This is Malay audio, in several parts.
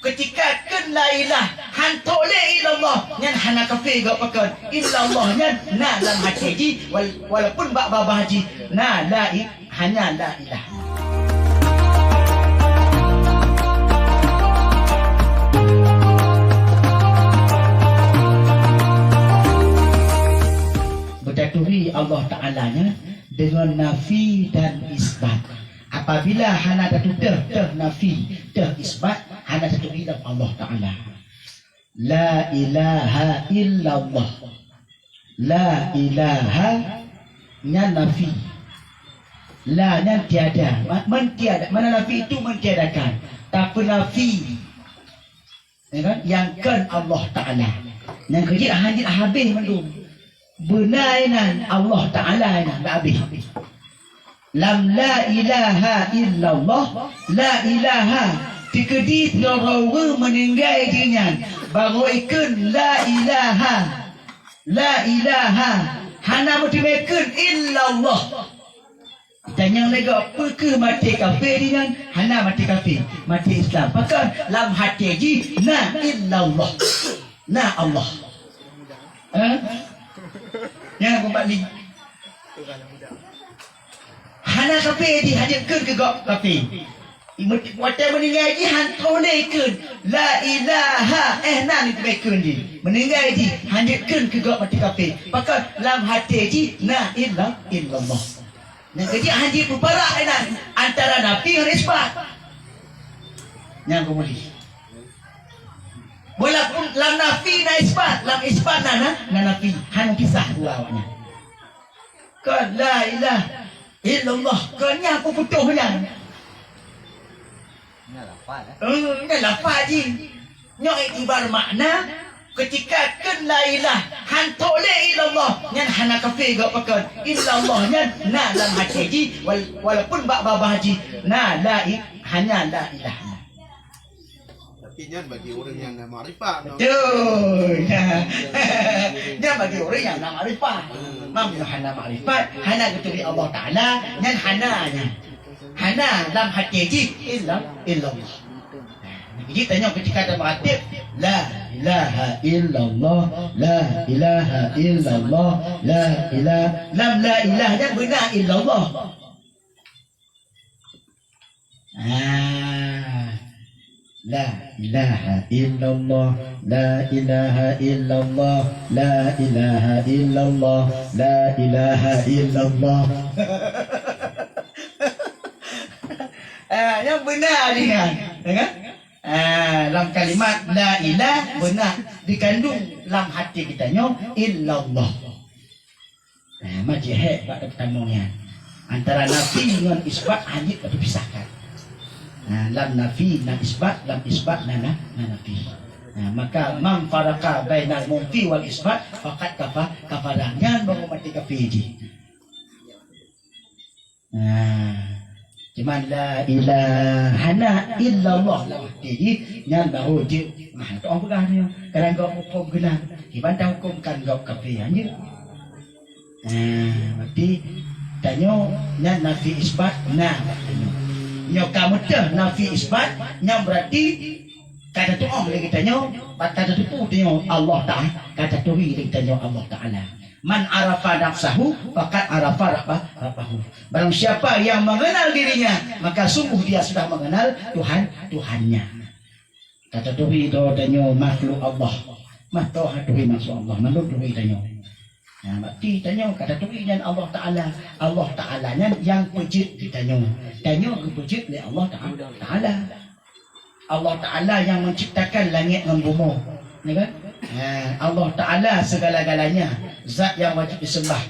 ketika kan la ilah han tole illallah nyan hana kafir gak pakai illallah nyan na dalam hati ji walaupun bak babah haji na hanya la ilah. Berdaturi Allah Ta'ala-nya dengan nafi dan isbat. Apabila hana datu nafi isbat, hana satu ilah Allah Ta'ala. La ilaha illallah. La ilaha nya nafi. La nya tiada. Mentiada. Mana nafi itu mentiadakan. Tapi nafi yang kan Allah Ta'ala. Yang kerja hanya habis mendung. Benainan Allah Ta'ala nak habis. Lam la ilaha illallah. La ilaha tikedit narawa meninggal dinyan. Baru ikun la ilaha. La ilaha hana mutimekan illallah. Tanya lagi apa ke mati kafir dinyan? Hana mati kafir, mati Islam. Pakai lam hati ji na illallah. Na Allah. Yang aku balik. Hana kafir di hadirkan ke gak kafir. Waktu meninggal di hantarkan la ilaha nan dibaikan di meninggal di hadirkan ke gak mati kafir. Pakai lam hati ji na illallah. Yang kerja hadir berparak antara nafi dan isbat. Yang aku boleh. Walaupun lam nafi na isbat, lam isbat na nafi, hanya kisah dua awaknya. Kan la ilah illallah, kan nya aku putuhnya. Nya lafaz. Nya lafaz ji. Nya iktibar makna ketika kan la ilah han tole illallah nyan hana kafir gak pakai illallah nyan na dalam hati ji walaupun bak babah haji na hanya la ilah. Nyan bagi orang yang nak makrifat. Betul. Nyan bagi orang yang nak makrifat. Mam hana makrifat, hana keturi Allah Ta'ala, nyan hana. Hana dalam hati ji illallah. Jadi tanya ketika ada maratib la ilaha illallah, la ilaha illallah, la ilaha lam la ilaha dan benar illallah. La ilaha illallah, la ilaha illallah, la ilaha illallah, la ilaha illallah. Yang benar dia, kan? Dalam kalimat la ilah benar dikandung dalam hati kita nyo illallah. Majihek pada pertemuannya antara nafi dengan isbat hanya terpisahkan. Lam nafi na isbat, lam isbat na nafi. Maka man faraka bainal mumfi wal isbat faqad kafarahnya baru mati kafiri. Cuman la ilaha illallah lah jadi nyan baru je mah tu orang pegang dia kadang kau hukum kena dibantah hukum kan kau kafir aja. Berarti tanya nyan nafi isbat nah nyo kamu dah nafi isbat nyan berarti kata tu orang lagi tanya kata tu tanya Allah Ta'ala kata tu lagi tanya Allah Ta'ala. Man arafa nafsahu faqad arafa rabbahu. Barang siapa yang mengenal dirinya maka sungguh dia sudah mengenal Tuhannya. Kata tuhi itu tanya makhluk Allah. Mah toh tuhi maksud Allah. Makhluk tuhi tanya. Berarti tanya kata tuhi dan Allah Ta'ala. Allah Ta'alanya yang pejit ditanya. Tanya kepejit oleh Allah Ta'ala. Allah Ta'ala yang menciptakan langit dan bumi. Ni kan? Allah Ta'ala segala-galanya zat yang wajib disembah,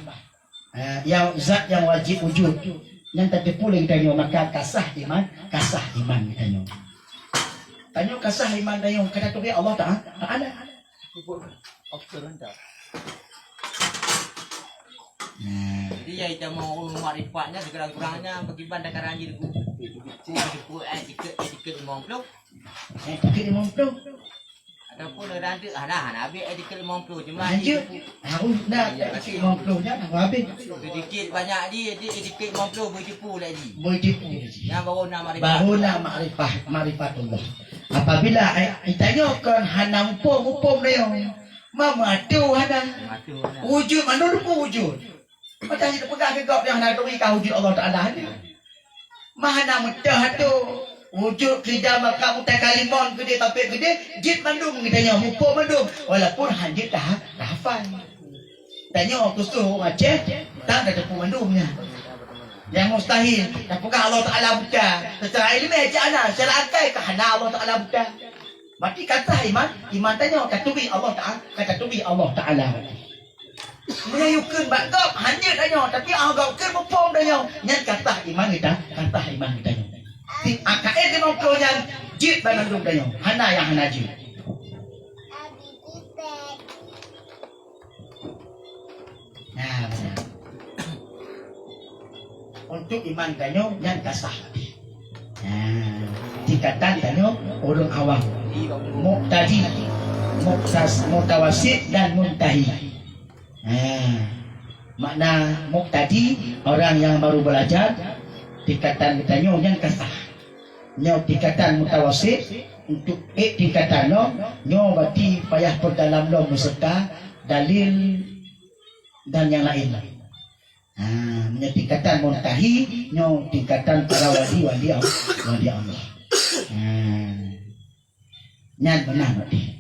zat yang wajib wujud yang tak terpulang tanya maka kasah iman tanya kasah iman tanya kata tu Allah Ta'ala. Jadi ya kita mau makrifatnya sekurang-kurangnya bagi bandar karanji itu etiket 50 ataupun nanti habis etiket 50 cuma harus dah etiket 50 nya habis sedikit banyak dia etiket 50 boleh tipu lagi yang baru nak makrifat marifatullah. Apabila itanya kan hana upom dia mama tu hana Matu. wujud mana pun wujud. Macam kita pegang ke gap yang hana tu wujud Allah Taala ni. Mahana mutah tu wujud kita maka mutakalimon gede tapi gede jid mandum kitanya upom mandum walaupun hanjit dah hafal. Tanya aku suruh Aceh tak ada tepuk mandumnya. Yang mustahil tak pegang Allah Taala bukan. Secara ilmiah jana secara akal kahana Allah Taala bukan. Mati kata iman tanya katubi Allah Taala, katubi Allah Taala. Menyayukeun bagap hanya tanya tapi agakkeun mupom tanya. Nyan kata iman kita tanya. Si akae di mongkonya jid bandung tanya. Hana yang hana jid. Nah, benar. Untuk iman tanya nyan kasah. Nah, tingkatan tanya orang awam. Muqtadi, mutawasid dan muntahi. Makna muqtadi orang yang baru belajar, tingkatan kitanya yang kasah. Nyo tingkatan mutawasid untuk tingkatan nyo berarti payah perdalam lo beserta dalil dan yang lain. Nyo tingkatan muntahi nyo tingkatan para wali Allah. Nyan benar berarti.